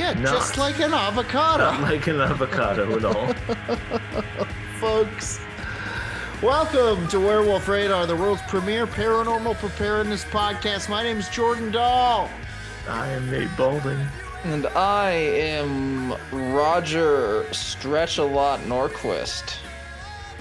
Yeah, No. just like an avocado. Not like an avocado at all. Folks, welcome to Werewolf Radar, the world's premier paranormal preparedness podcast. My name is Jordan Dahl. I am Nate Balding. And I am Roger Stretch-A-Lot Norquist.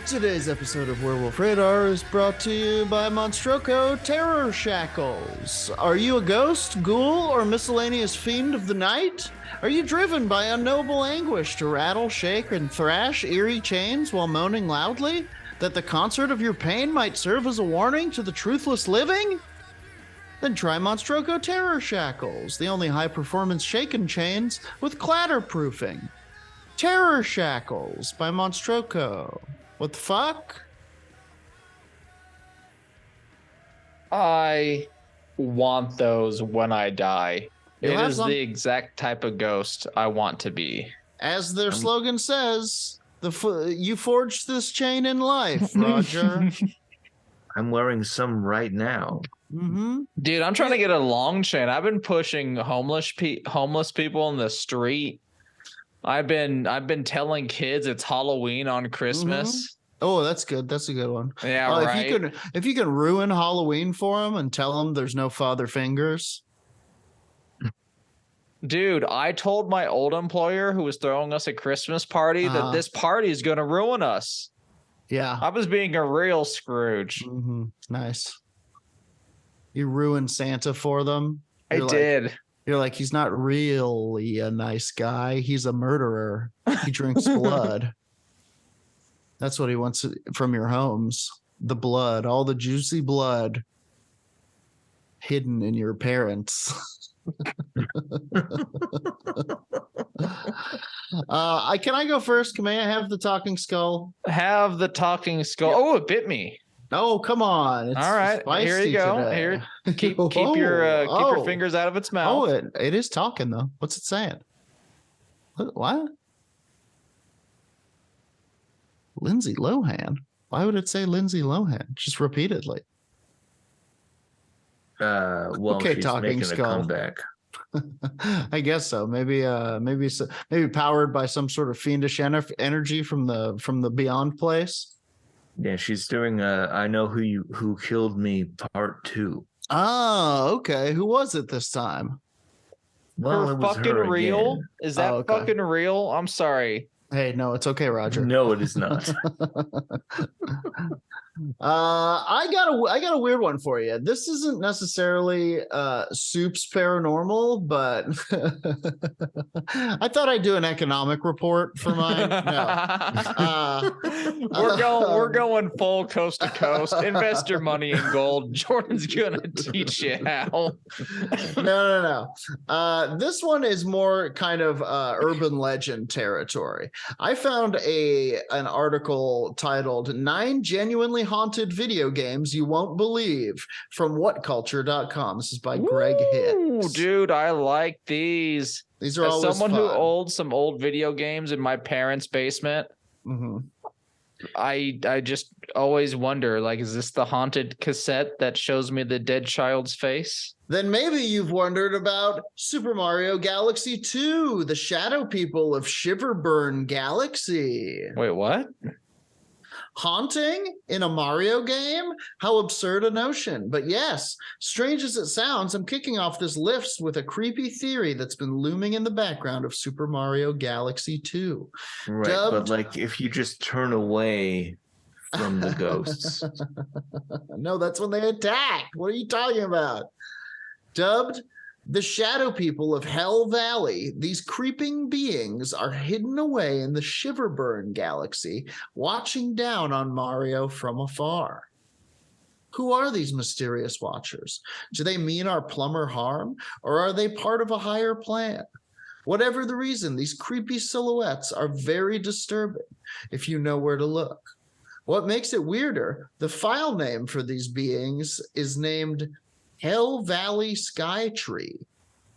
Today's episode of Werewolf Radar is brought to you by Monstroco Terror Shackles. Are you a ghost, ghoul, or miscellaneous fiend of the night? Are you driven by unknowable anguish to rattle, shake, and thrash eerie chains while moaning loudly, that the concert of your pain might serve as a warning to the truthless living? Then try Monstroco Terror Shackles, the only high-performance shaken chains with clatterproofing. Terror Shackles by Monstroco. What the fuck? I want those when I die. You'll It have is some. the exact type of ghost I want to be. As their slogan says, you forged this chain in life, Roger. I'm wearing some right now. Mm-hmm. Dude, I'm trying to get a long chain. I've been pushing homeless people in the street. I've been telling kids it's Halloween on Christmas. Oh, that's good. That's a good one. Yeah, right. If you can ruin Halloween for them and tell them there's no father fingers. Dude, I told my old employer who was throwing us a Christmas party that this party is going to ruin us. Yeah. I was being a real Scrooge. Mm-hmm. Nice. You ruined Santa for them. I did. You're like, he's not really a nice guy. He's a murderer. He drinks blood. That's what he wants from your homes. The blood, all the juicy blood hidden in your parents. Can I go first? May I have the talking skull? Have the talking skull. Oh, it bit me. Oh, come on. It's all right. Here you go. Today. Here. Keep your fingers out of its mouth. Oh, it is talking though. What's it saying? What? Lindsay Lohan? Why would it say Lindsay Lohan? Just repeatedly. Well, okay, she's talking making skull. a comeback. I guess so. Maybe powered by some sort of fiendish energy from the beyond place. Yeah, she's doing I Know Who Killed Me Part 2. Oh, okay. Who was it this time? Well, it was fucking her real? again. Is that fucking real? I'm sorry. Hey, no, it's okay, Roger. No, it is not. I got a weird one for you. This isn't necessarily Soup's paranormal, but I thought I'd do an economic report for mine. No. We're going full coast to coast. Invest your money in gold. Jordan's gonna teach you how. No. This one is more kind of urban legend territory. I found an article titled 9 Genuinely Haunted Video Games You Won't Believe from whatculture.com. This is by Greg Hitz. Dude, I like these. These are As always someone fun. who owns some old video games in my parents' basement. Mm-hmm. I just always wonder, like, is this the haunted cassette that shows me the dead child's face? Then maybe you've wondered about Super Mario Galaxy 2, the shadow people of Shiverburn Galaxy. Wait, what? Haunting in a Mario game? How absurd a notion. But yes, strange as it sounds, I'm kicking off this list with a creepy theory that's been looming in the background of Super Mario Galaxy 2. Right, but like if you just turn away from the ghosts. No, that's when they attack. What are you talking about? Dubbed the shadow people of Hell Valley, these creeping beings are hidden away in the Shiverburn Galaxy, watching down on Mario from afar. Who are these mysterious watchers? Do they mean our plumber harm, or are they part of a higher plan? Whatever the reason, these creepy silhouettes are very disturbing if you know where to look. What makes it weirder, the file name for these beings is named Hell Valley Sky Tree,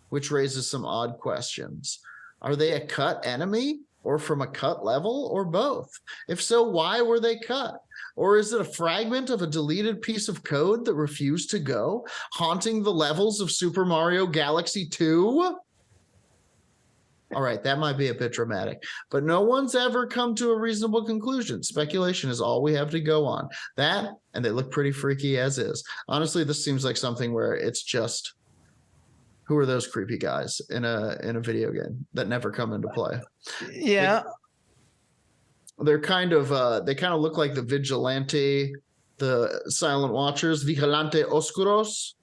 which raises some odd questions. Are they a cut enemy, or from a cut level, or both? If so, why were they cut? Or is it a fragment of a deleted piece of code that refused to go, haunting the levels of Super Mario Galaxy 2? All right, that might be a bit dramatic, but no one's ever come to a reasonable conclusion. Speculation is all we have to go on. That, and they look pretty freaky as is. Honestly, this seems like something where it's just, who are those creepy guys in a video game that never come into play? Yeah. They're kind of they kind of look like the Vigilante, the Silent Watchers, Vigilante Oscuros,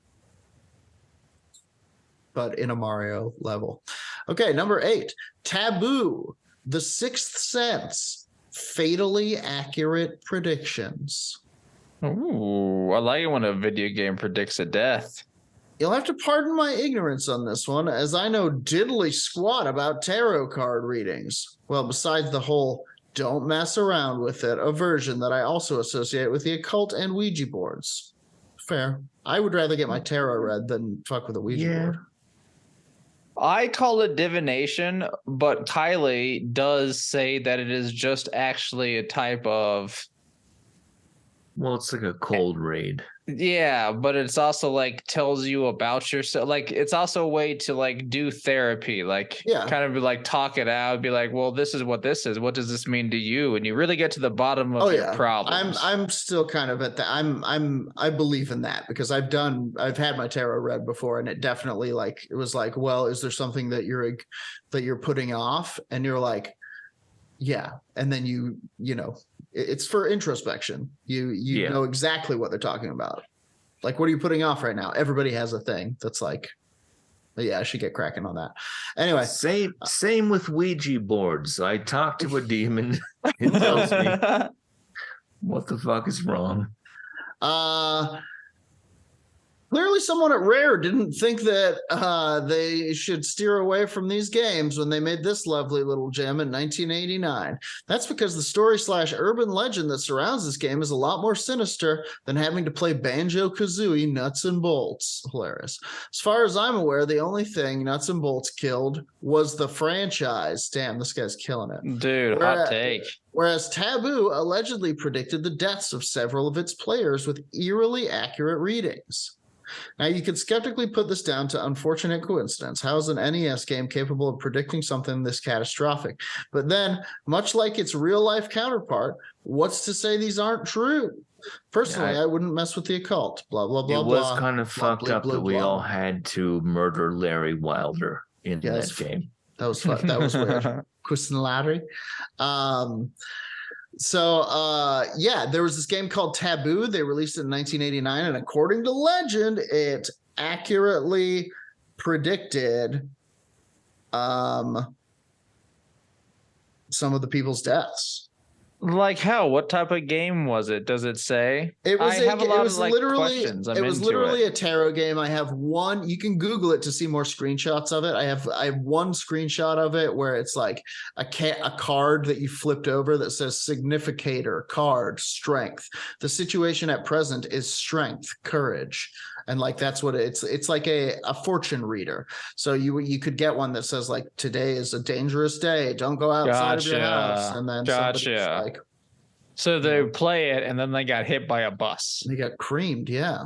but in a Mario level. Okay, number 8, Taboo, The Sixth Sense, fatally accurate predictions. Ooh, I like it when a video game predicts a death. You'll have to pardon my ignorance on this one, as I know diddly squat about tarot card readings. Well, besides the whole don't mess around with it aversion that I also associate with the occult and Ouija boards. Fair. I would rather get my tarot read than fuck with a Ouija board. I call it divination, but Kylie does say that it is just actually a type of... Well, it's like a cold read. Yeah, but it's also like tells you about yourself. Like it's also a way to like do therapy, like kind of be like talk it out, be like, well, this is what this is. What does this mean to you? And you really get to the bottom of your problems. I'm still kind of at the I believe in that because I've had my tarot read before, and it definitely it was like, well, is there something that you're putting off? And you're like, yeah, and then you know. It's for introspection. You know exactly what they're talking about. Like, what are you putting off right now? Everybody has a thing that's like, yeah, I should get cracking on that. Anyway. Same with Ouija boards. I talk to a demon. It tells me what the fuck is wrong. Clearly someone at Rare didn't think that they should steer away from these games when they made this lovely little gem in 1989. That's because the story/urban legend that surrounds this game is a lot more sinister than having to play Banjo-Kazooie nuts and bolts. Hilarious. As far as I'm aware, the only thing nuts and bolts killed was the franchise. Damn, this guy's killing it. Dude, hot take. Whereas Taboo allegedly predicted the deaths of several of its players with eerily accurate readings. Now, you could skeptically put this down to unfortunate coincidence. How is an NES game capable of predicting something this catastrophic? But then, much like its real-life counterpart, what's to say these aren't true? Personally, I wouldn't mess with the occult. Blah, blah, blah, blah. It was kind of fucked up that we all had to murder Larry Wilder in that game. That was fun. That was weird. Kristen Larry. There was this game called Taboo. They released it in 1989, and according to legend, it accurately predicted some of the people's deaths. Like how? What type of game was it? Does it say? It was literally questions. A tarot game. I have one. You can Google it to see more screenshots of it. I have one screenshot of it where it's like a card that you flipped over that says significator card strength. The situation at present is strength, courage. And like that's what it's like a fortune reader. So you could get one that says like today is a dangerous day. Don't go outside of your house. And then like, so they play it and then they got hit by a bus. They got creamed, yeah.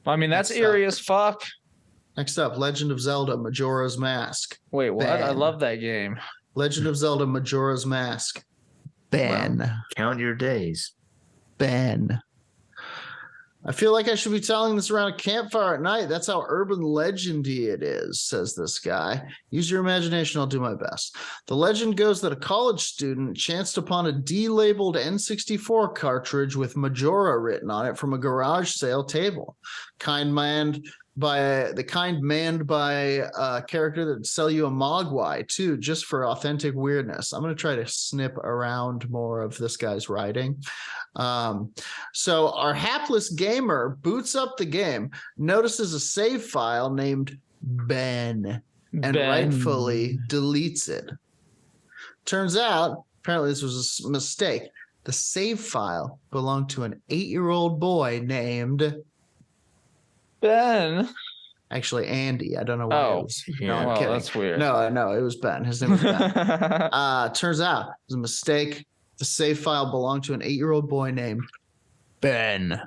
I mean that's eerie as fuck. Next up, Legend of Zelda Majora's Mask. Wait, what? I love that game. Legend of Zelda Majora's Mask. Ben. Well, count your days. Ben. I feel like I should be telling this around a campfire at night. That's how urban legendy it is, says this guy. Use your imagination. I'll do my best. The legend goes that a college student chanced upon a delabeled N64 cartridge with Majora written on it from a garage sale table. Manned by a character that'd sell you a Mogwai too, just for authentic weirdness. I'm going to try to snip around more of this guy's writing. So our hapless gamer boots up the game, notices a save file named Ben, and rightfully deletes it. Turns out, apparently this was a mistake. The save file belonged to an 8-year-old boy named Ben. Actually, Andy. I don't know why. I'm kidding. That's weird. No, it was Ben. His name was Ben. Turns out it was a mistake. The save file belonged to an 8-year-old boy named Ben.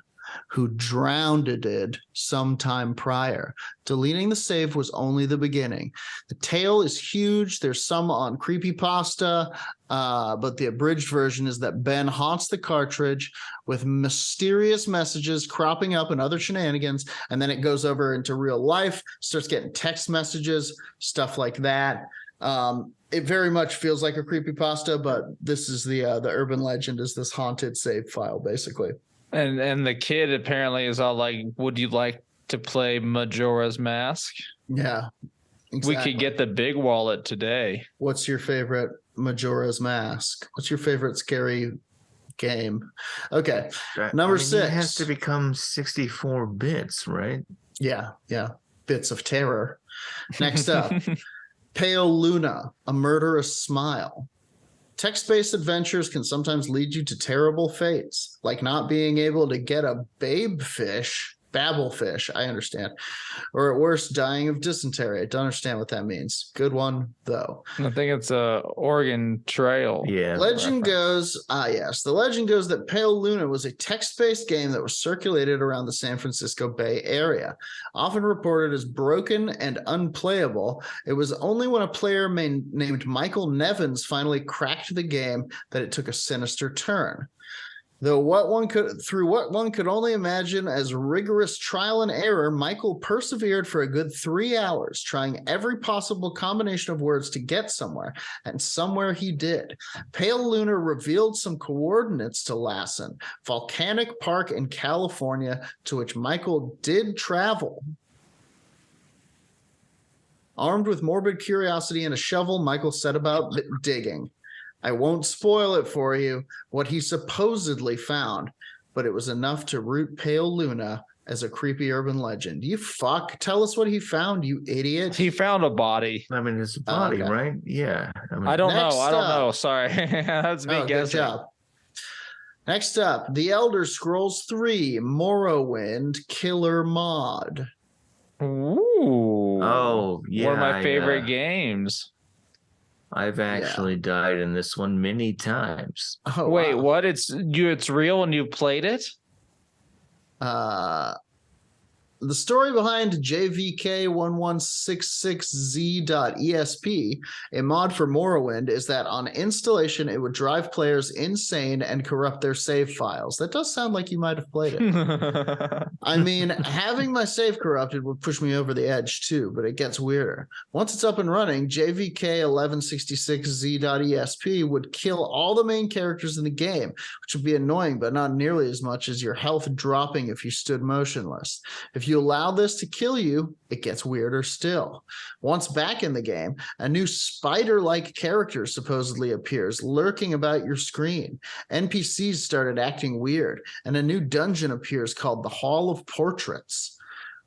who drowned it sometime prior. Deleting the save was only the beginning. The tale is huge. There's some on Creepypasta, but the abridged version is that Ben haunts the cartridge with mysterious messages cropping up and other shenanigans, and then it goes over into real life, starts getting text messages, stuff like that. It very much feels like a creepypasta, but this is the urban legend is this haunted save file, basically. And the kid apparently is all like, would you like to play Majora's Mask? Yeah, exactly. We could get the big wallet today. What's your favorite Majora's Mask? What's your favorite scary game? Okay, number 6. It has to become 64 bits, right? Yeah. Bits of terror. Next up, Pale Luna, A Murderous Smile. Text-based adventures can sometimes lead you to terrible fates, like not being able to get a babblefish, I understand, or at worst, dying of dysentery. I don't understand what that means. Good one, though. I think it's a Oregon Trail. Yeah. Legend goes, the legend goes that Pale Luna was a text-based game that was circulated around the San Francisco Bay Area. Often reported as broken and unplayable, it was only when a player named Michael Nevins finally cracked the game that it took a sinister turn. Though what one could only imagine as rigorous trial and error, Michael persevered for a good 3 hours, trying every possible combination of words to get somewhere, and somewhere he did. Pale Luna revealed some coordinates to Lassen, Volcanic Park in California, to which Michael did travel. Armed with morbid curiosity and a shovel, Michael set about digging. I won't spoil it for you, what he supposedly found, but it was enough to root Pale Luna as a creepy urban legend. You fuck. Tell us what he found, you idiot. He found a body. I mean, it's a body, okay. Right? Yeah. I don't know. Sorry. That's me guessing. Good job. Next up, The Elder Scrolls 3 Morrowind Killer Mod. Ooh. Oh, yeah. One of my favorite games. I've actually died in this one many times. Oh, wait, wow. What? It's real and you played it? The story behind JVK1166Z.ESP, a mod for Morrowind, is that on installation, it would drive players insane and corrupt their save files. That does sound like you might have played it. I mean, having my save corrupted would push me over the edge too, but it gets weirder. Once it's up and running, JVK1166Z.ESP would kill all the main characters in the game, which would be annoying, but not nearly as much as your health dropping if you stood motionless. If you allow this to kill you, it gets weirder still. Once back in the game, a new spider-like character supposedly appears, lurking about your screen. NPCs started acting weird, and a new dungeon appears called the Hall of Portraits.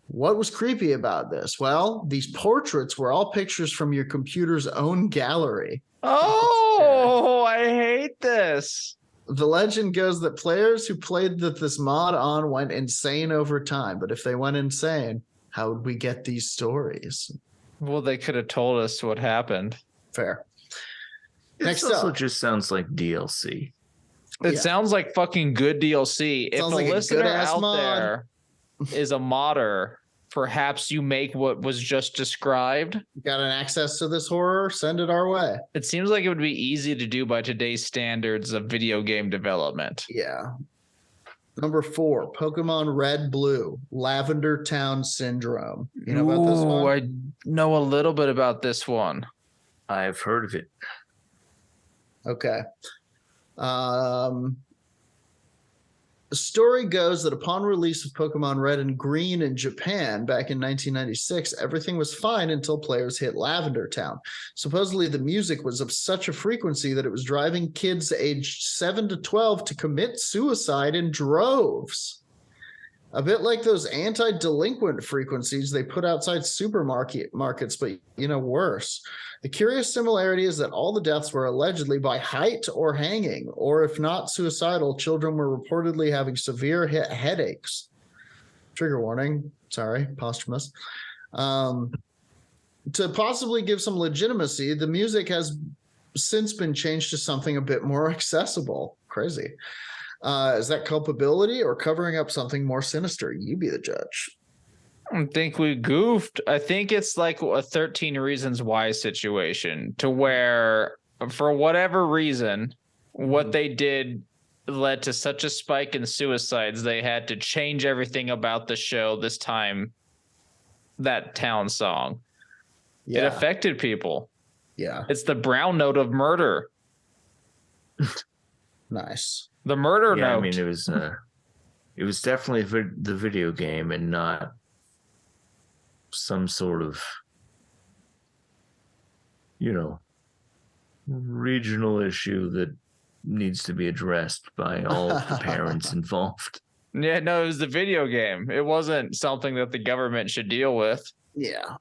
What was creepy about this? Well, these portraits were all pictures from your computer's own gallery. Oh, I hate this. The legend goes that players who played this mod on went insane over time. But if they went insane, how would we get these stories? Well, they could have told us what happened. Fair. Next also just sounds like DLC. It sounds like fucking good DLC. If a listener out there is a modder, perhaps you make what was just described. Got an access to this horror? Send it our way. It seems like it would be easy to do by today's standards of video game development. Yeah. Number 4, Pokemon Red Blue, Lavender Town Syndrome. You know about this one? I know a little bit about this one. I've heard of it. Okay. The story goes that upon release of Pokemon Red and Green in Japan back in 1996, everything was fine until players hit Lavender Town. Supposedly, the music was of such a frequency that it was driving kids aged 7 to 12 to commit suicide in droves. A bit like those anti-delinquent frequencies they put outside supermarkets, but, worse. The curious similarity is that all the deaths were allegedly by height or hanging, or if not suicidal, children were reportedly having severe headaches. Trigger warning. Sorry, posthumous. To possibly give some legitimacy, the music has since been changed to something a bit more accessible. Crazy. Is that culpability or covering up something more sinister? You be the judge. I think we goofed. I think it's like a 13 Reasons Why situation to where, for whatever reason, what they did led to such a spike in suicides, they had to change everything about the show this time. That town song. Yeah. It affected people. Yeah. It's the brown note of murder. Nice. The murder note. I mean, it was definitely the video game and not some sort of, regional issue that needs to be addressed by all of the parents involved. Yeah, no, it was the video game. It wasn't something that the government should deal with. Yeah.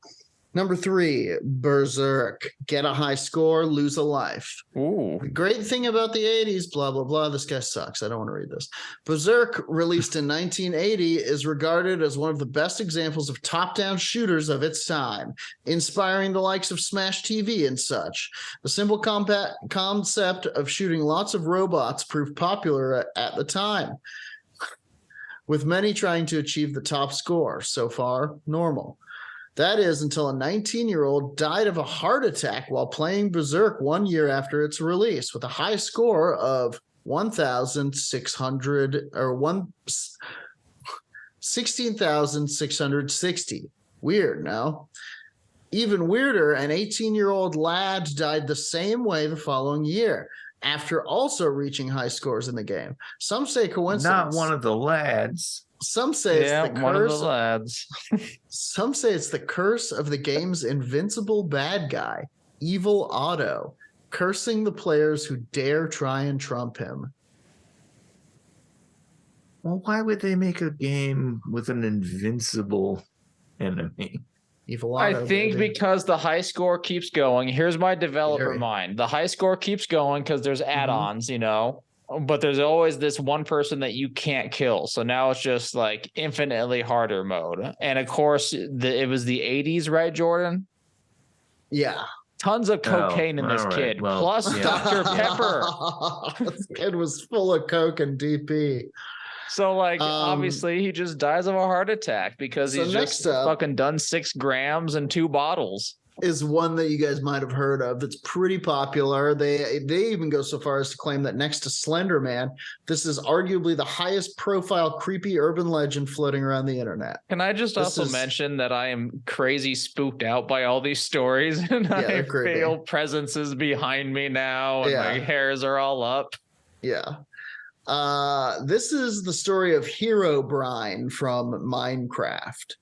Number 3, Berserk. Get a high score, lose a life. Ooh. The great thing about the 80s, blah, blah, blah. This guy sucks. I don't want to read this. Berserk, released in 1980, is regarded as one of the best examples of top-down shooters of its time, inspiring the likes of Smash TV and such. The simple concept of shooting lots of robots proved popular at the time, with many trying to achieve the top score. So far, normal. That is until a 19-year-old died of a heart attack while playing Berserk 1 year after its release, with a high score of 16,660. Weird, no? Even weirder, an 18-year-old lad died the same way the following year, after also reaching high scores in the game. Some say coincidence. Not one of the lads. Some say it's the curse. One of the lads. Some say it's the curse of the game's invincible bad guy, Evil Otto, cursing the players who dare try and trump him. Well, why would they make a game with an invincible enemy? Evil Otto, I think because the high score keeps going. Here's my developer mind. The high score keeps going because there's add-ons, but there's always this one person that you can't kill. So now it's just like infinitely harder mode. And of course, it was the 80s, right, Jordan? Yeah. Tons of cocaine in this kid. Well, plus Dr. Pepper. This kid was full of coke and DP. So, obviously, he just dies of a heart attack because he's just fucking done 6 grams and 2 bottles. Is one that you guys might have heard of that's pretty popular. They even go so far as to claim that next to Slender Man, this is arguably the highest profile creepy urban legend floating around the internet. Can I just mention that I am crazy spooked out by all these stories and I feel presences behind me now and my hairs are all up. Yeah. This is the story of Herobrine from Minecraft.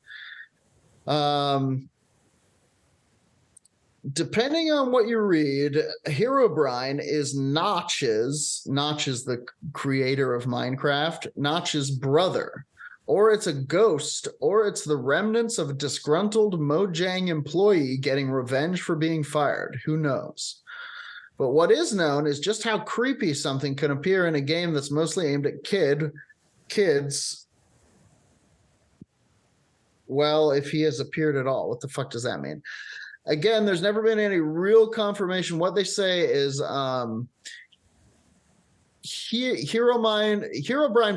Depending on what you read, Herobrine is Notch is the creator of Minecraft, Notch's brother, or it's a ghost, or it's the remnants of a disgruntled Mojang employee getting revenge for being fired. Who knows? But what is known is just how creepy something can appear in a game that's mostly aimed at kids. Well, if he has appeared at all, what the fuck does that mean? Again, there's never been any real confirmation. What they say is Herobrine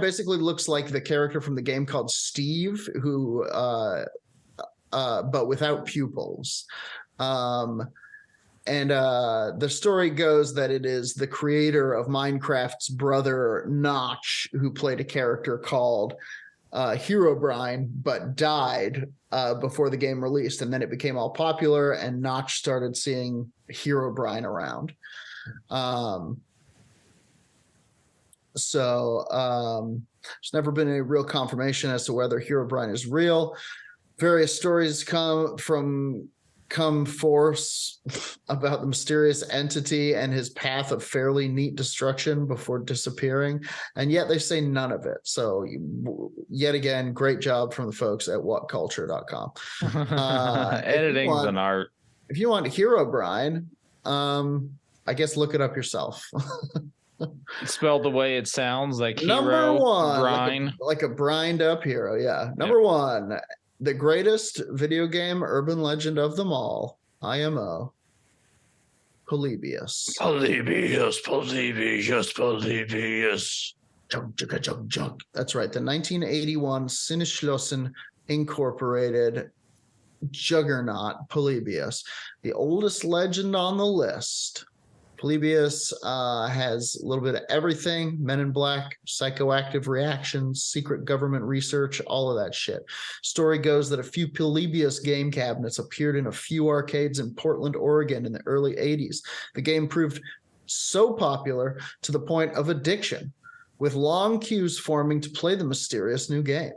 basically looks like the character from the game called Steve, who but without pupils. And the story goes that it is the creator of Minecraft's brother Notch who played a character called Herobrine, but died before the game released, and then it became all popular, and Notch started seeing Herobrine around. There's never been any real confirmation as to whether Herobrine is real. Various stories come forth about the mysterious entity and his path of fairly neat destruction before disappearing, and yet they say none of it. So yet again, great job from the folks at whatculture.com. Editing's an art. If you want Herobrine, I guess look it up yourself. Spelled the way it sounds, like Number one, brine. like a brined up hero. Yeah. Number one, the greatest video game urban legend of them all, IMO, Polybius. Polybius. Jug. That's right. The 1981 Sinneschlossen Incorporated juggernaut Polybius, the oldest legend on the list. Polybius has a little bit of everything: Men in Black, psychoactive reactions, secret government research, all of that shit. Story goes that a few Polybius game cabinets appeared in a few arcades in Portland, Oregon in the early 80s. The game proved so popular to the point of addiction, with long queues forming to play the mysterious new game.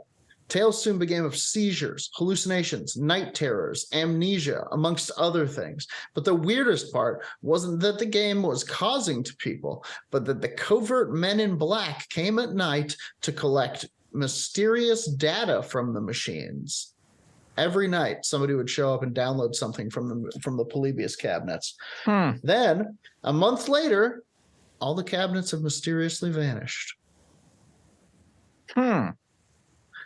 Tales soon became of seizures, hallucinations, night terrors, amnesia, amongst other things. But the weirdest part wasn't that the game was causing to people, but that the covert Men in Black came at night to collect mysterious data from the machines. Every night, somebody would show up and download something from the Polybius cabinets. Then, a month later, all the cabinets have mysteriously vanished.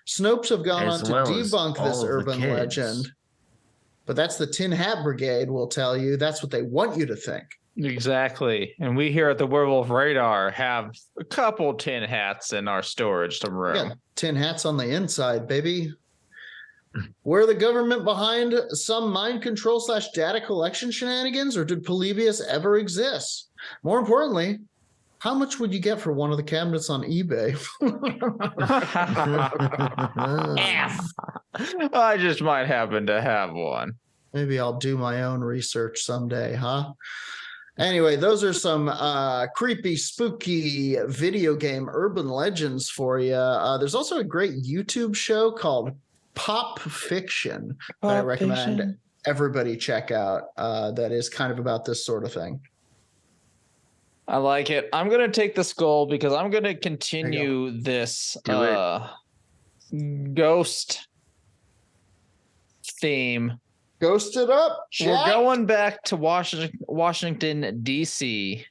Snopes have gone on to debunk this urban legend, but that's the Tin Hat Brigade will tell you. That's what they want you to think. Exactly. And we here at the Werewolf Radar have a couple tin hats in our storage room. Yeah, tin hats on the inside, baby. Were the government behind some mind control / data collection shenanigans, or did Polybius ever exist? More importantly, how much would you get for one of the cabinets on eBay? I just might happen to have one. Maybe I'll do my own research someday, huh? Anyway, those are some creepy, spooky video game urban legends for you. There's also a great YouTube show called Pop Fiction that I recommend everybody check out. That is kind of about this sort of thing. I like it. I'm going to take the skull because I'm going to continue this ghost theme. Ghost it up, Jack. We're going back to Washington, D.C.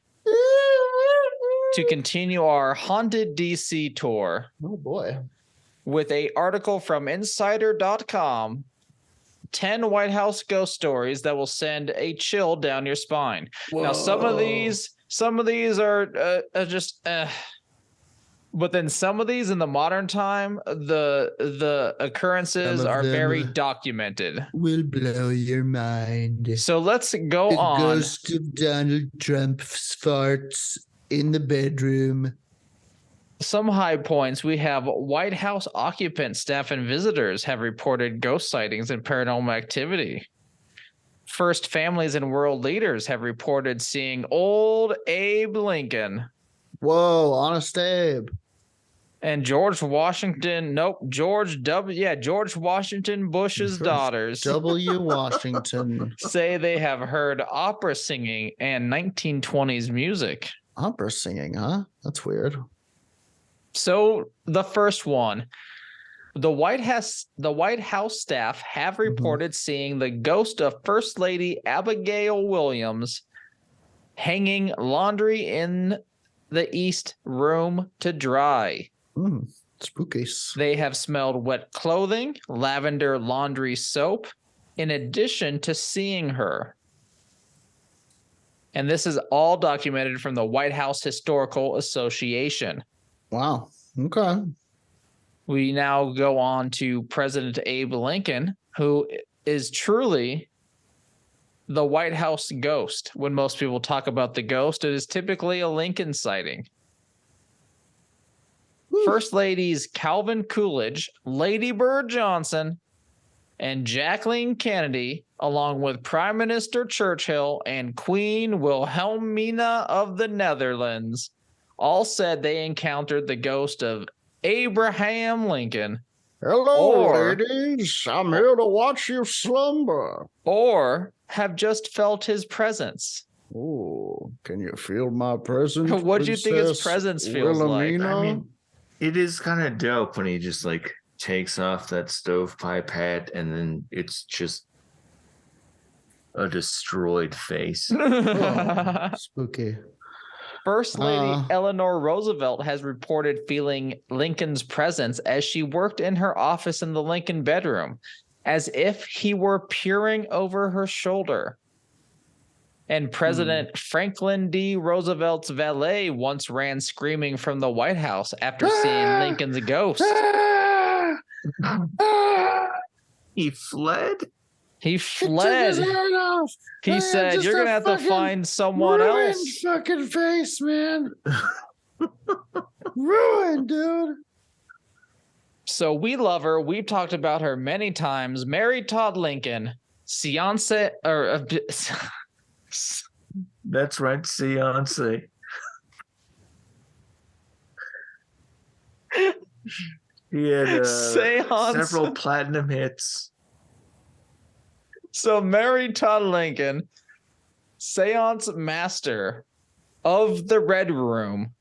to continue our haunted D.C. tour. Oh, boy. With an article from Insider.com. 10 White House ghost stories that will send a chill down your spine. Whoa. Now, some of these are just, but then some of these in the modern time, the occurrences are very documented. Will blow your mind. So let's go on. The ghost of Donald Trump farts in the bedroom. Some high points. We have White House occupants, staff, and visitors have reported ghost sightings and paranormal activity. First families and world leaders have reported seeing old Abe Lincoln. Whoa, Honest Abe. And George Washington Bush's daughters. W. Washington. Say they have heard opera singing and 1920s music. Opera singing, huh? That's weird. So the first one, the White House staff have reported seeing the ghost of First Lady Abigail Williams hanging laundry in the East Room to dry. Spooky. They have smelled wet clothing, lavender laundry soap, in addition to seeing her. And this is all documented from the White House Historical Association. Wow. Okay. We now go on to President Abe Lincoln, who is truly the White House ghost. When most people talk about the ghost, it is typically a Lincoln sighting. Woo. First Ladies Calvin Coolidge, Lady Bird Johnson, and Jacqueline Kennedy, along with Prime Minister Churchill and Queen Wilhelmina of the Netherlands, all said they encountered the ghost of Abraham Lincoln. Hello, ladies. I'm here to watch you slumber. Or have just felt his presence. Oh, can you feel my presence? What do you think his presence feels Wilhelmina? like? I mean, it is kind of dope when he just like takes off that stovepipe hat and then it's just a destroyed face. Oh, spooky. First Lady Eleanor Roosevelt has reported feeling Lincoln's presence as she worked in her office in the Lincoln bedroom, as if he were peering over her shoulder. And President Franklin D. Roosevelt's valet once ran screaming from the White House after seeing Lincoln's ghost. He fled? He fled. He took his head off. He said, "You're going to have to find someone else." Fucking face, man. Ruined, dude. So we love her. We've talked about her many times. Mary Todd Lincoln, Seance, or that's right, Seance. He had several platinum hits. So Mary Todd Lincoln, seance master of the Red Room,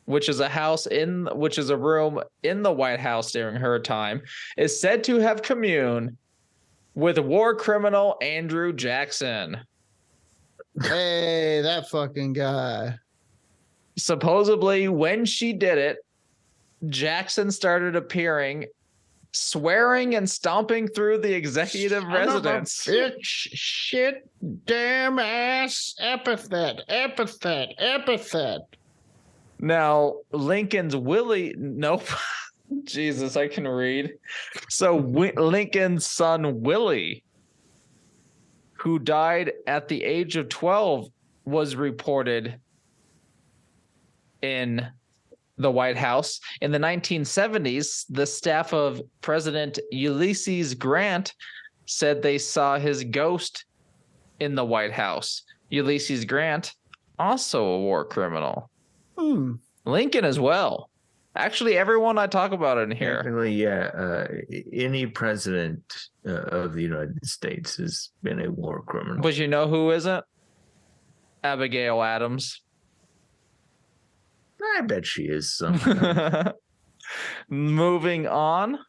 which is a room in the White House during her time, is said to have communed with war criminal Andrew Jackson. Hey, that fucking guy. Supposedly, when she did it, Jackson started appearing, swearing and stomping through the executive residence. Bitch, shit, damn ass, epithet. Now, Lincoln's nope. Jesus, I can read. So Lincoln's son, Willie, who died at the age of 12, was reported in the White House. In the 1970s, the staff of President Ulysses Grant said they saw his ghost in the White House. Ulysses Grant, also a war criminal. Lincoln as well. Actually, everyone I talk about in here. Any president of the United States has been a war criminal. But you know who isn't? Abigail Adams. I bet she is. Moving on,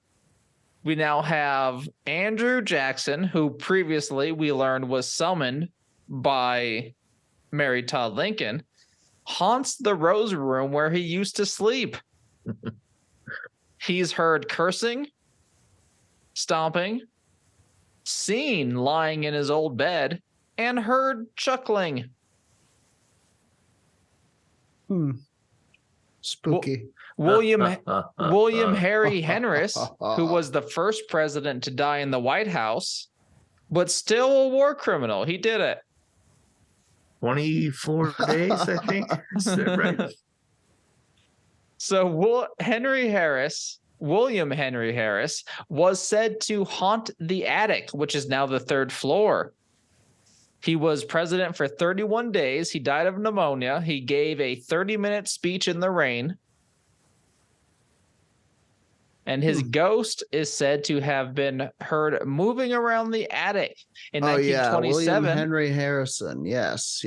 we now have Andrew Jackson, who previously we learned was summoned by Mary Todd Lincoln, haunts the Rose Room where he used to sleep. He's heard cursing, stomping, seen lying in his old bed, and heard chuckling. Spooky. William Henry Henris, who was the first president to die in the White House, but still a war criminal. He did it. 24 days, I think. Is that right? So William Henry Harris, was said to haunt the attic, which is now the 3rd floor. He was president for 31 days. He died of pneumonia. He gave a 30-minute speech in the rain. And his ghost is said to have been heard moving around the attic in 1927. William Henry Harrison. Yes.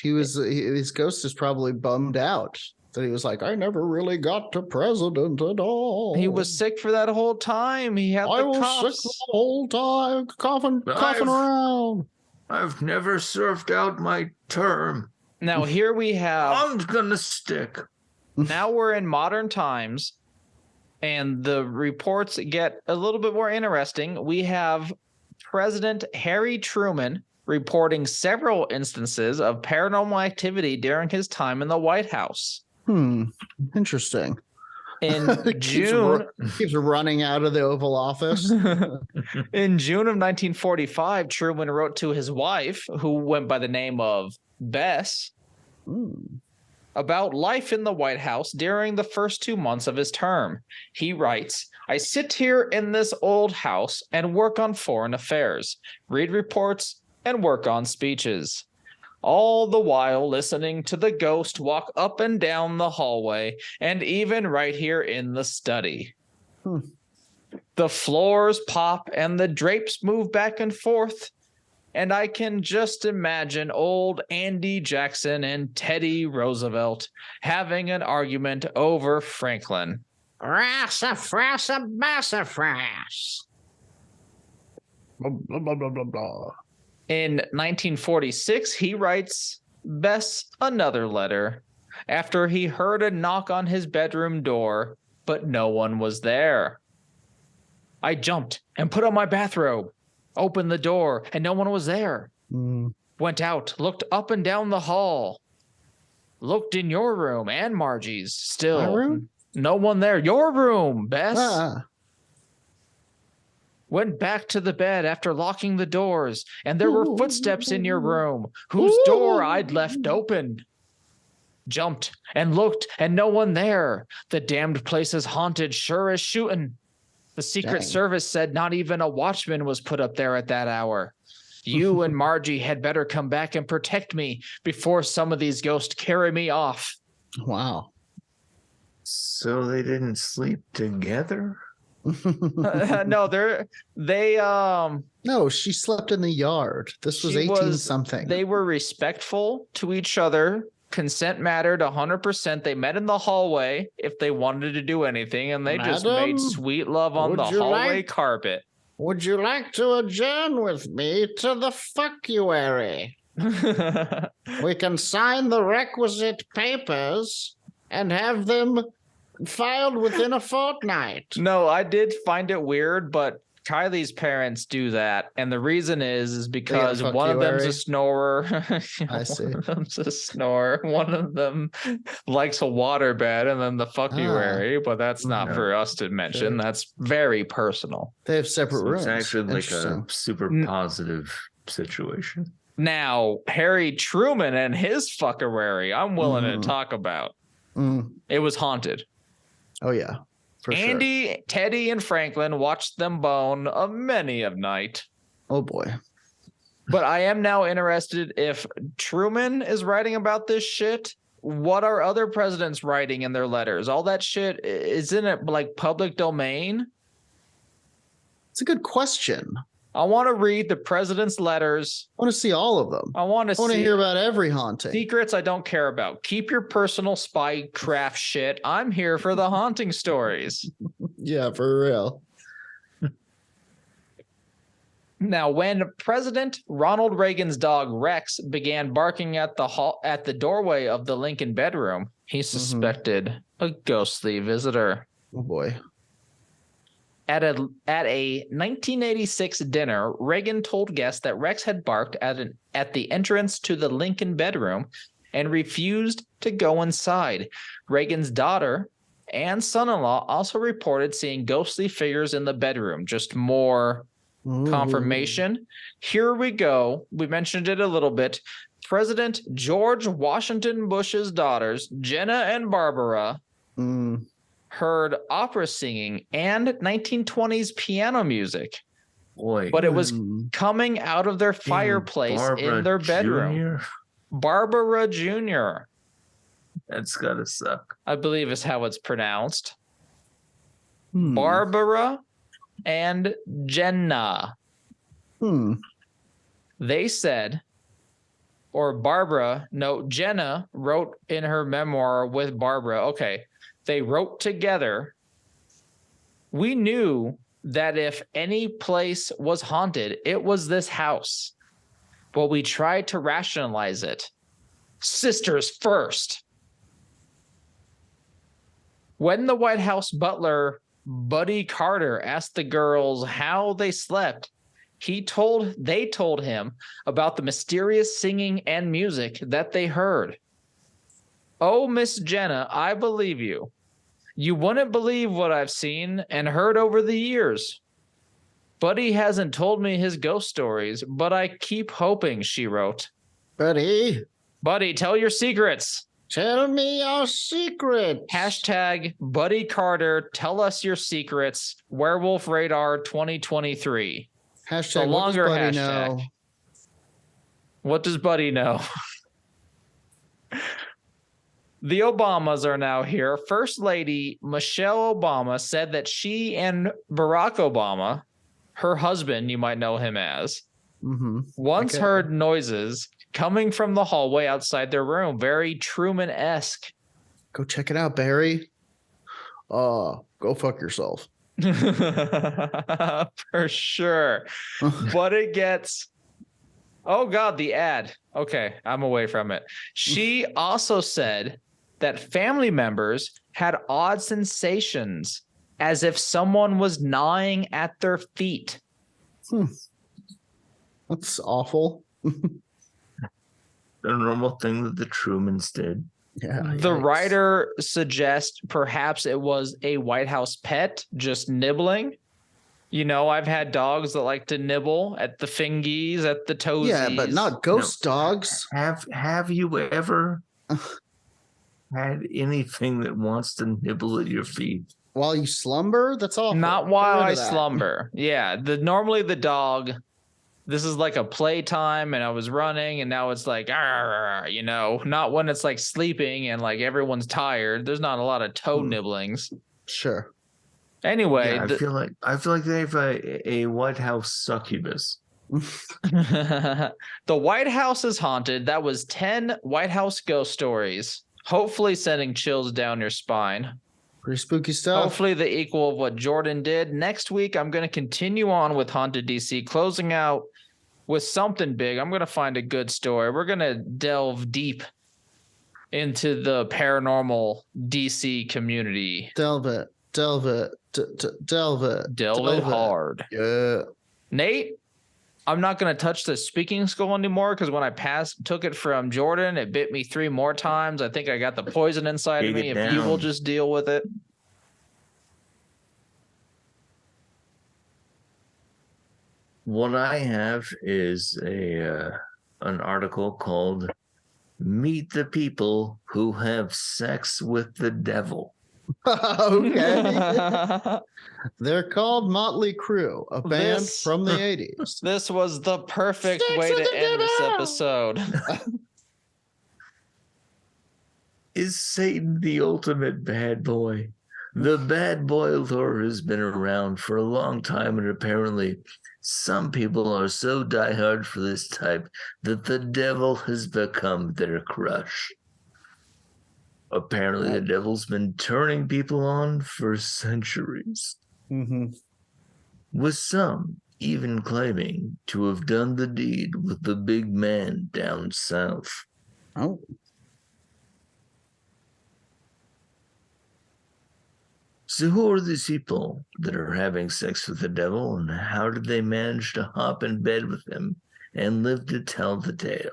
His ghost is probably bummed out that he was like, I never really got to president at all. He was sick for that whole time. He had I was sick the whole time, coughing around. I've never served out my term. Now here we have... I'm gonna stick. Now we're in modern times, and the reports get a little bit more interesting. We have President Harry Truman reporting several instances of paranormal activity during his time in the White House. Interesting. In June, keeps running out of the Oval Office. In June of 1945, Truman wrote to his wife, who went by the name of Bess, about life in the White House during the first 2 months of his term. He writes, I sit here in this old house and work on foreign affairs, read reports, and work on speeches. All the while listening to the ghost walk up and down the hallway, and even right here in the study. The floors pop and the drapes move back and forth, and I can just imagine old Andy Jackson and Teddy Roosevelt having an argument over Franklin. Frass. Blah, blah, blah, blah, blah. In 1946, he writes Bess another letter after he heard a knock on his bedroom door, but no one was there. I jumped and put on my bathrobe, opened the door, and no one was there. Went out, looked up and down the hall. Looked in your room and Margie's. Still, my room? No one there. Your room, Bess. Ah. Went back to the bed after locking the doors, and there were footsteps in your room, whose door I'd left open. Jumped and looked, and no one there. The damned place is haunted, sure as shooting. The Secret Service said not even a watchman was put up there at that hour. You and Margie had better come back and protect me before some of these ghosts carry me off. Wow. So they didn't sleep together? No, No, she slept in the yard. This was 18 something. They were respectful to each other. Consent mattered 100%. They met in the hallway if they wanted to do anything, and they just made sweet love on the hallway carpet. Would you like to adjourn with me to the fuctuary? We can sign the requisite papers and have them filed within a fortnight. No, I did find it weird, but Kylie's parents do that, and the reason is because one of them's a snorer. I see. One of them's a snorer. One of them likes a waterbed, and then the fuckuary. But that's not for us to mention. Sure. That's very personal. They have separate rooms. It's actually like a super positive situation. Now, Harry Truman and his fuckuary, I'm willing to talk about. It was haunted. Oh yeah. Andy, Teddy, and Franklin watched them bone a many a night. Oh boy. But I am now interested if Truman is writing about this shit. What are other presidents writing in their letters? All that shit, isn't it like public domain? It's a good question. I want to read the president's letters. I want to see all of them. I want to hear about every haunting. Secrets I don't care about. Keep your personal spy craft shit. I'm here for the haunting stories. Yeah, for real. Now, when President Ronald Reagan's dog Rex began barking at the doorway of the Lincoln bedroom, he suspected a ghostly visitor. Oh boy. At a 1986 dinner, Reagan told guests that Rex had barked at the entrance to the Lincoln bedroom and refused to go inside. Reagan's daughter and son-in-law also reported seeing ghostly figures in the bedroom. Just more confirmation. Here we go. We mentioned it a little bit. President George Washington Bush's daughters, Jenna and Barbara, heard opera singing and 1920s piano music. Boy. But it was coming out of their fireplace in their bedroom. Jr.? Barbara Jr. That's gotta suck. I believe is how it's pronounced. Barbara and Jenna. They said, or Barbara, no, Jenna wrote in her memoir with Barbara. Okay. They wrote together, we knew that if any place was haunted, it was this house. But we tried to rationalize it. Sisters first. When the White House butler, Buddy Carter, asked the girls how they slept, they told him about the mysterious singing and music that they heard. Oh, Miss Jenna, I believe you. You wouldn't believe what I've seen and heard over the years. Buddy hasn't told me his ghost stories, but I keep hoping, she wrote. Buddy, tell your secrets. Tell me your secrets. Hashtag Buddy Carter, tell us your secrets. Werewolf Radar 2023. Hashtag the longer what does Buddy hashtag. know? What does Buddy know? The Obamas are now here. First Lady Michelle Obama said that she and Barack Obama, her husband, you might know him as, once heard noises coming from the hallway outside their room. Very Truman-esque. Go check it out, Barry. Go fuck yourself. For sure. But it gets... Oh, God, the ad. Okay, I'm away from it. She also said that family members had odd sensations as if someone was gnawing at their feet. That's awful. the normal thing that the Trumans did. Yeah. The writer suggests perhaps it was a White House pet just nibbling. You know, I've had dogs that like to nibble at the fingies, at the toesies. Yeah, but not ghost dogs. Have you ever had anything that wants to nibble at your feet while you slumber? That's awful. Not while I slumber. Yeah, normally the dog. This is like a playtime, and I was running, and now it's like, you know, not when it's like sleeping and like everyone's tired. There's not a lot of toe nibblings. Sure. Anyway, I feel like they have a White House succubus. The White House is haunted. That was 10 White House ghost stories. Hopefully sending chills down your spine. Pretty spooky stuff. Hopefully the equal of what Jordan did. Next week, I'm going to continue on with Haunted DC, closing out with something big. I'm going to find a good story. We're going to delve deep into the paranormal DC community. Delve it hard. Yeah. Nate, I'm not going to touch the speaking skull anymore because when I took it from Jordan, it bit me 3 more times. I think I got the poison inside of me. If you will just deal with it. What I have is an article called "Meet the People Who Have Sex with the Devil." Okay. They're called Motley Crue, a band from the 80s. This was the perfect way to end this episode. Is Satan the ultimate bad boy? The bad boy lore has been around for a long time, and apparently some people are so diehard for this type that the devil has become their crush. Apparently, the devil's been turning people on for centuries. Mm-hmm. With some even claiming to have done the deed with the big man down south. Oh. So who are these people that are having sex with the devil, and how did they manage to hop in bed with him and live to tell the tale?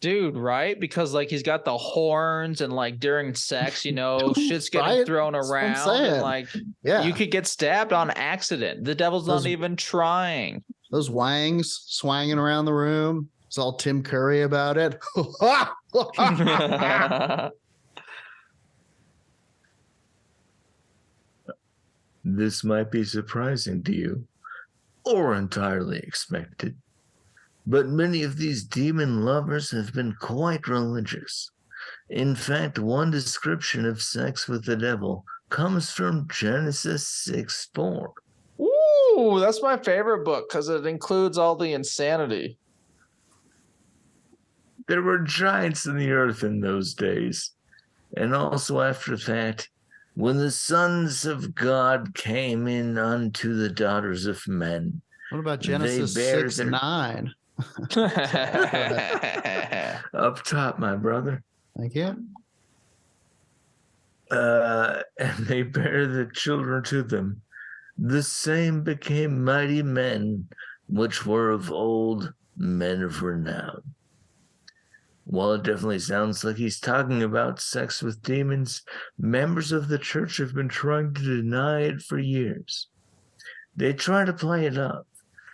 Dude, right? Because like he's got the horns, and like during sex, you know, shit's getting thrown around, and like you could get stabbed on accident. The devil's not even trying. Those wangs swanging around the room. It's all Tim Curry about it. This might be surprising to you, or entirely expected. But many of these demon lovers have been quite religious. In fact, one description of sex with the devil comes from Genesis 6:4. Ooh, that's my favorite book because it includes all the insanity. There were giants in the earth in those days. And also after that, when the sons of God came in unto the daughters of men. What about Genesis 6:9? Up top, my brother. Thank you. And they bare the children to them. The same became mighty men, which were of old, men of renown. While it definitely sounds like he's talking about sex with demons, members of the church have been trying to deny it for years. They try to play it up,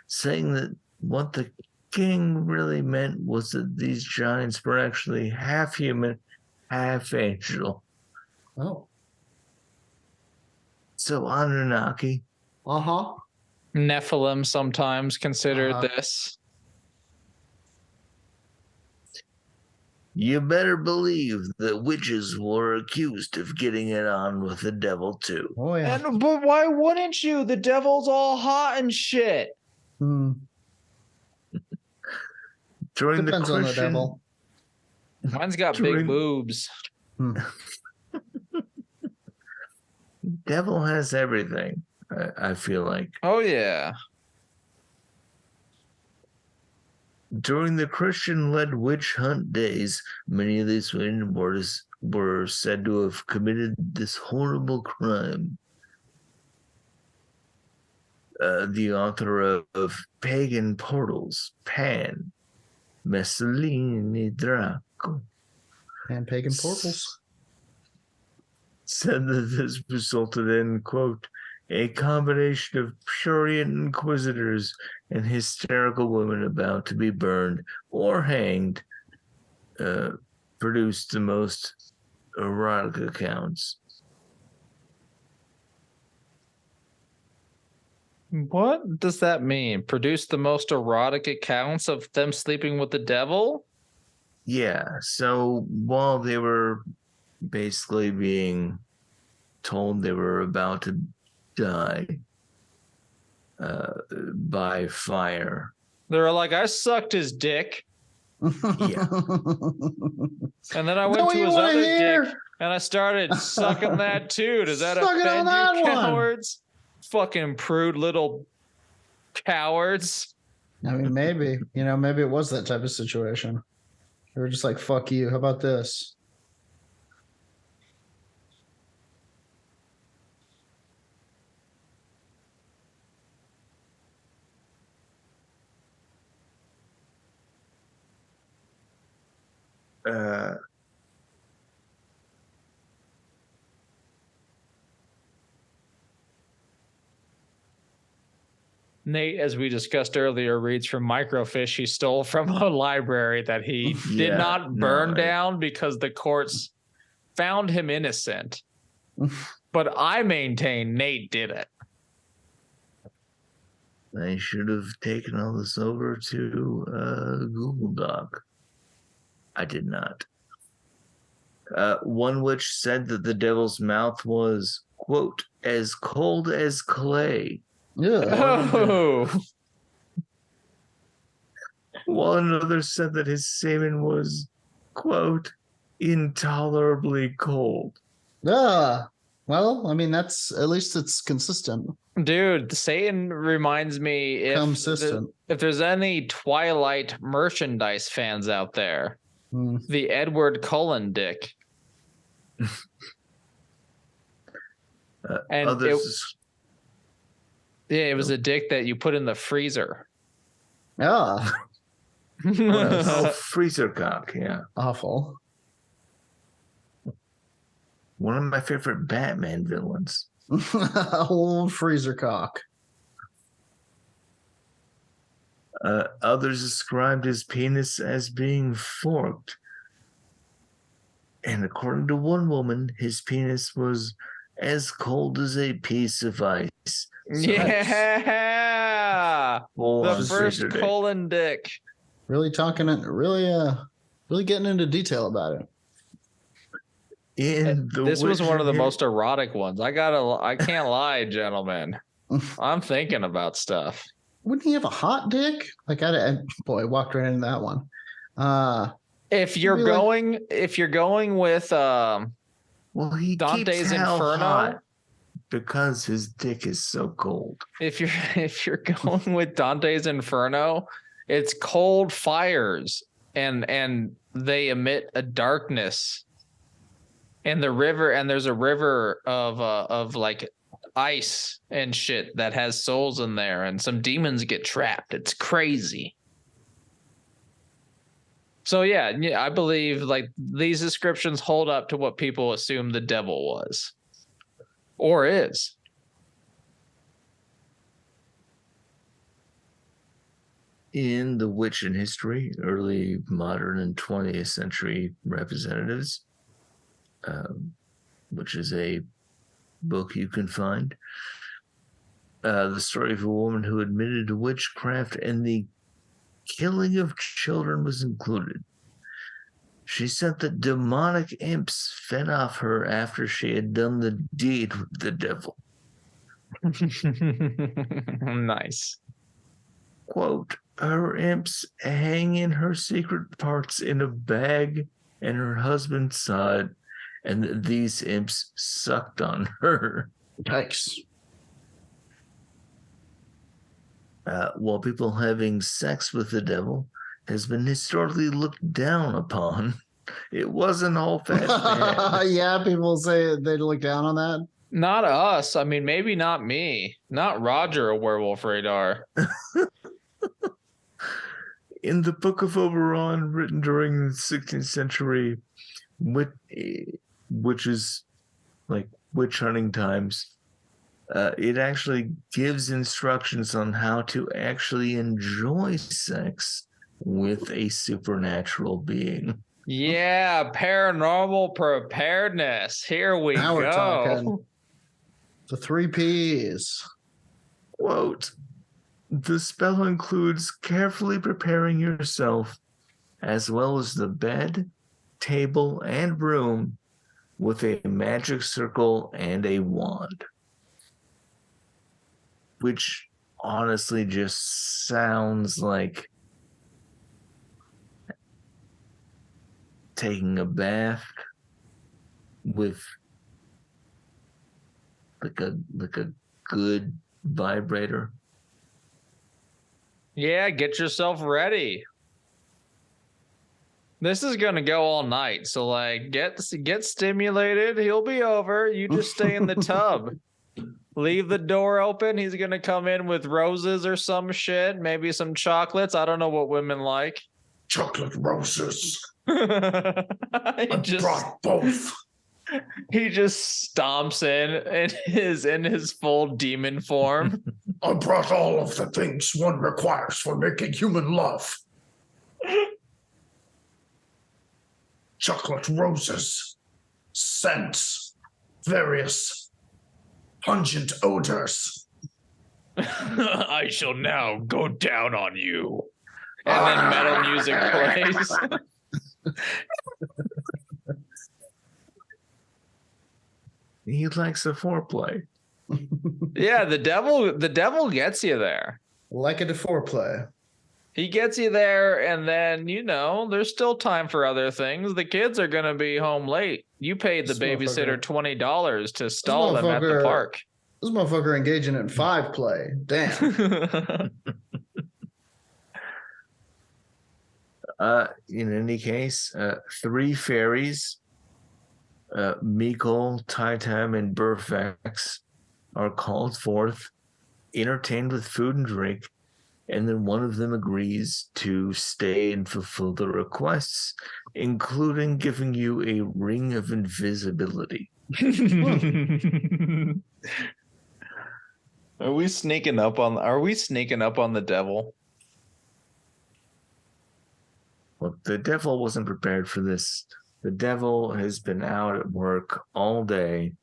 saying that what the king really meant was that these giants were actually half human, half angel. Oh. So Anunnaki. Nephilim sometimes considered this. You better believe that witches were accused of getting it on with the devil too. Oh yeah. But why wouldn't you? The devil's all hot and shit. During Depends the Christian, on the devil. Mine's got big boobs. Devil has everything, I feel like. Oh, yeah. During the Christian-led witch hunt days, many of these women were said to have committed this horrible crime. The author of Pagan Portals, Pan, Mussolini Draco. And pagan portals. Said that this resulted in, quote, a combination of prurient inquisitors and hysterical women about to be burned or hanged, produced the most erotic accounts. What does that mean? Produce the most erotic accounts of them sleeping with the devil? Yeah, so while they were basically being told they were about to die by fire. They were like, I sucked his dick. Yeah. And then I went to his other dick and I started sucking that too. Does that offend you, cowards? Fucking prude little cowards. I mean, maybe, maybe it was that type of situation. They were just like, fuck you. How about this? Nate, as we discussed earlier, reads from microfiche he stole from a library that he did not burn down because the courts found him innocent. But I maintain Nate did it. I should have taken all this over to Google Doc. I did not. One witch said that the devil's mouth was, quote, as cold as clay. Yeah. Oh. While another said that his semen was, quote, intolerably cold. Well, I mean, that's at least it's consistent. Dude, Satan reminds me if there's any Twilight merchandise fans out there, the Edward Cullen dick. And it was a dick that you put in the freezer. Yeah. Freezer cock, yeah. Awful. One of my favorite Batman villains. Old freezer cock. Others described his penis as being forked. And according to one woman, his penis was as cold as a piece of ice. So yeah. The first colon dick. Really talking it, really getting into detail about it. This was one of the most erotic ones. I can't lie, gentlemen. I'm thinking about stuff. Wouldn't he have a hot dick? Like, I walked right into that one. If you're going with he Dante's Inferno, because his dick is so cold. If you're going with Dante's Inferno, it's cold fires and they emit a darkness. And there's a river of like ice and shit that has souls in there, and some demons get trapped. It's crazy. So yeah, I believe like these descriptions hold up to what people assume the devil was or is. In The Witch in History, early modern and 20th century representatives, which is a book you can find. The story of a woman who admitted to witchcraft and the killing of children was included. She said that demonic imps fed off her after she had done the deed with the devil. Nice. Quote, her imps hang in her secret parts in a bag, and her husband saw it, and these imps sucked on her. Yikes. While people having sex with the devil has been historically looked down upon, it wasn't all bad. Yeah, people say they look down on that. Not us. I mean, maybe not me. Not Roger, a werewolf radar. In the Book of Oberon, written during the 16th century, which is like witch hunting times, it actually gives instructions on how to actually enjoy sex with a supernatural being. Yeah, paranormal preparedness. Here we now go. We're talking the 3 Ps. Quote, the spell includes carefully preparing yourself, as well as the bed, table, and room, with a magic circle and a wand. Which honestly just sounds like taking a bath with like a good vibrator. Yeah, get yourself ready. This is gonna go all night, so like get stimulated. He'll be over. You just stay in the tub. Leave the door open. He's gonna come in with roses or some shit, maybe some chocolates. I don't know what women like. Chocolate roses. I brought both. He just stomps in his full demon form. I brought all of the things one requires for making human love. Chocolate roses, scents, various pungent odors. I shall now go down on you. And then metal music plays. He likes a foreplay. Yeah, the devil gets you there. Like a foreplay. He gets you there, and then, there's still time for other things. The kids are going to be home late. You paid the babysitter $20 to stall them at the park. This motherfucker engaging in 5 play. Damn. In any case, 3 fairies, Mikol, Titam, and Burfax, are called forth, entertained with food and drink, and then one of them agrees to stay and fulfill the requests, including giving you a ring of invisibility. Are we sneaking up on the devil? Well, the devil wasn't prepared for this. The devil has been out at work all day.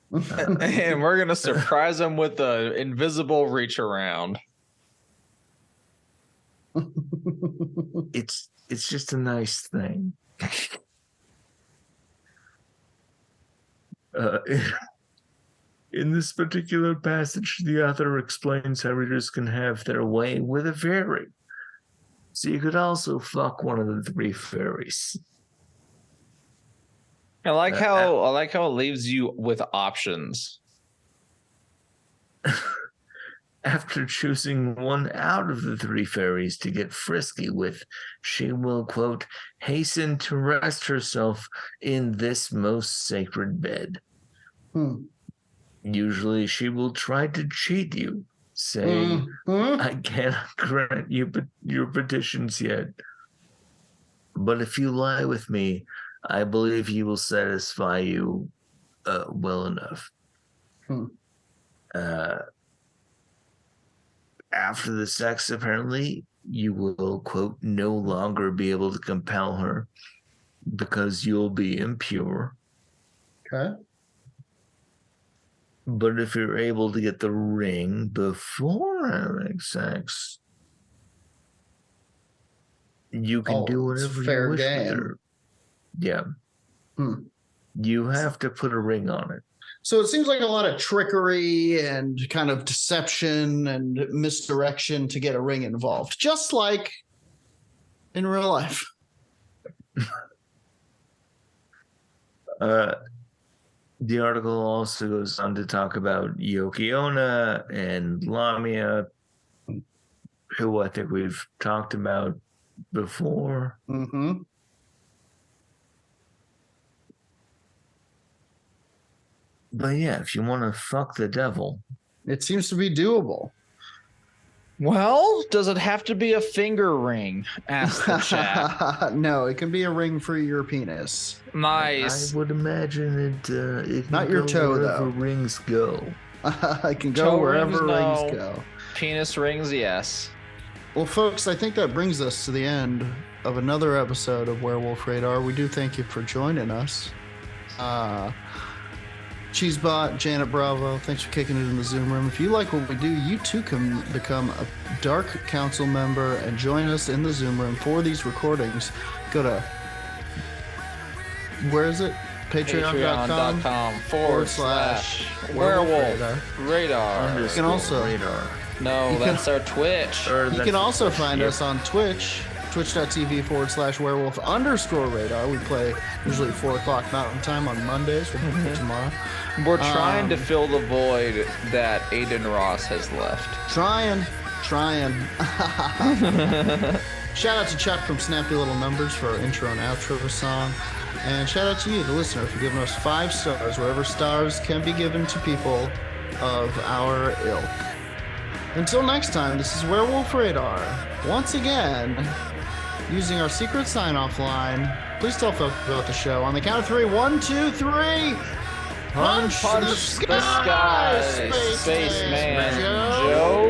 And we're going to surprise him with the invisible reach around. It's just a nice thing. In this particular passage, the author explains how readers can have their way with a fairy. So you could also fuck one of the 3 fairies. I like how it leaves you with options. After choosing one out of the 3 fairies to get frisky with, she will, quote, hasten to rest herself in this most sacred bed. Usually she will try to cheat you, saying, I cannot grant you your petitions yet. But if you lie with me, I believe he will satisfy you well enough. After the sex, apparently, you will, quote, no longer be able to compel her because you'll be impure. Okay. But if you're able to get the ring before having sex, you can do whatever you wish with her. Yeah. You have to put a ring on it. So it seems like a lot of trickery and kind of deception and misdirection to get a ring involved, just like in real life. The article also goes on to talk about Yokiona and Lamia, who I think we've talked about before. But yeah, if you want to fuck the devil, it seems to be doable. Well, does it have to be a finger ring? Asked the chat. No, it can be a ring for your penis. Nice. I would imagine it can not your toe, wherever though. Rings go. It can go wherever rings go. Penis rings, yes. Well, folks, I think that brings us to the end of another episode of Werewolf Radar. We do thank you for joining us. Cheesebot, Janet Bravo, thanks for kicking it in the Zoom room. If you like what we do, you too can become a Dark Council member and join us in the Zoom room for these recordings. Go to, where is it? Patreon.com/werewolf radar. You can also, that's our Twitch. You can also find us on Twitch. Twitch.tv/werewolf_radar. We play usually 4 o'clock Mountain Time on Mondays. We'll play tomorrow. We're trying to fill the void that Aiden Ross has left. Trying. Shout out to Chuck from Snappy Little Numbers for our intro and outro song. And shout out to you, the listener, for giving us 5 stars, wherever stars can be given to people of our ilk. Until next time, this is Werewolf Radar. Once again, using our secret sign-off line. Please tell folks about the show. On the count of 3, 1, 2, 3. Punch the sky, Spaceman Joe.